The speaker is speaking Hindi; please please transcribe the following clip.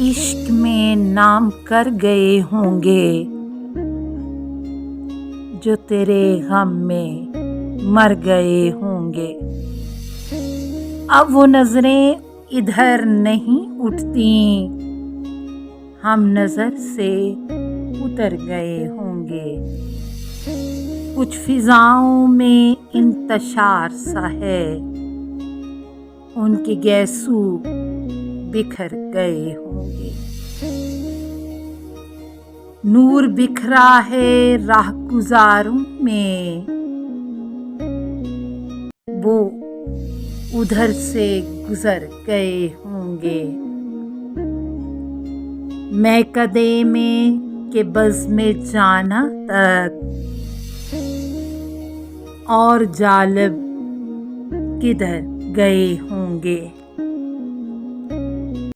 इश्क में नाम कर गए होंगे जो तेरे गम में मर गए होंगे। अब वो नजरें इधर नहीं उठती, हम नजर से उतर गए होंगे। कुछ फिजाओं में इंतशार सा है, उनके गैसू बिखर गए होंगे। नूर बिखरा है राहगुजारों में, वो उधर से गुजर गए होंगे। मैं कदे में के बज़ में जाना तक और जालिब किधर गए होंगे।